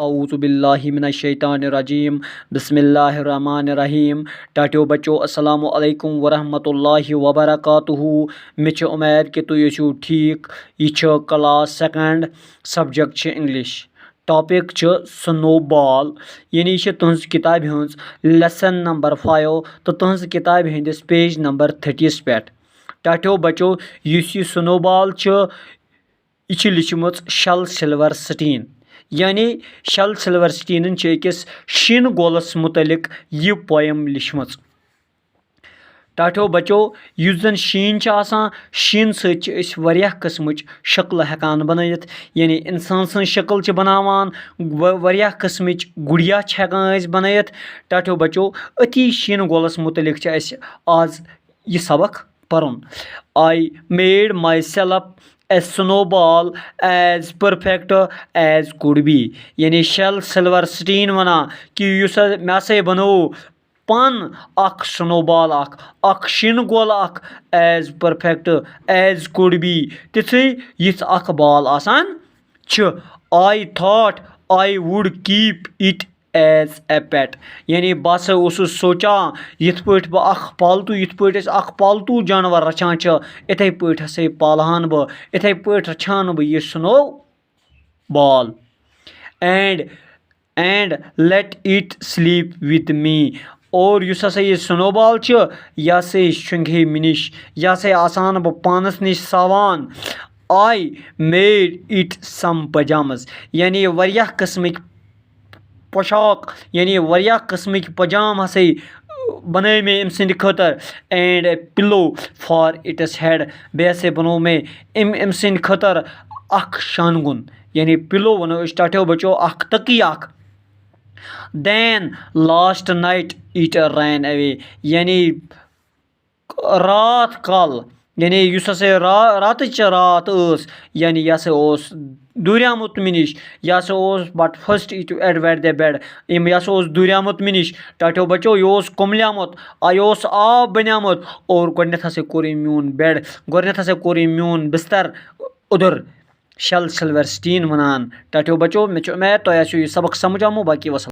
औज़ु बिल्लाहि मिनश शैतानिर रजीम बिस्मिल्लाहिर रहमानिर रहीम। टाटियो बच्चों अस्सलामु अलैकुम वरहमतुल्लाहि वबरकातुहू। मे छ उम्मीद कि तुम यूँ ठीक। यह class second subject English. Topic snowball यानी तुहज किताब हज लेसन नंबर 5 तो तुहज किताब हंदिस पेज नंबर 30 पे। टाटियो बच्चों यह स्नोबॉल यह लिखम शल सिल्वर स्टीन यानी शल सिल्वर स्टीन अकिस शीन गोलस मुतलिक यह पोयम लिखम। टाटियो बच्चों युस जन शीन शीन सह किस्म शक्ल हेकान बनयित यानी इंसान सं शक्ल बनावान वरिया किस्म गुड़िया हेकान बनयित। टाटियो बच्चों अति शीन गोलस मुतलिक आज यह सबक परुन। I made myself a snowball as perfect as could be यानी शल सिल्वर स्टीन वना कि मे हसा बनो पान अख स्नोबॉल अख शीन गोल अख as perfect as could be तिथै यिथ अख बॉल आसान छ। I thought I would keep it as a pet यानी बह सोचा यिथ पे अख पालतू यिथ पे अख पालतू जानवर रचान इथे पे हसा पालहान बह इथे पे रचान बह यह snow ball and let it sleep with me. और युस हसा यह स्नोबॉल यह हसा शुंघे मे निश यह हसा आसान बह पानस निश सावान। आई मेड इट सम पजामस यानी वरिया किस्म पोशाक यानी वरिया किस्म पजाम हसा बन मे अम खतर and pillow for its head बे हसा बनो मे अम खतर अख शानगुन यानी पिलो वनो टाटियो बच्चों अख तकी अख। Then last night it ran away यानी रात कल यानी युस हसा रात रात यानी यह हसा दूरियामुत मे निश यह हसा but first it at the bed यह हसा दूरियामुत मे निश। टाटियो बच्चों यह कुमलियामुत यह आब बनियामुत और गोडनेथ हसा कोर म्यून बेड गोडनेथ हसा कोर म्यून बिस्तर उधर शल सिल्वर स्टीन वनान। टाटियो बच्चों मे उम्मीद तुम यह सबक समझ आमो। बाकी वसल।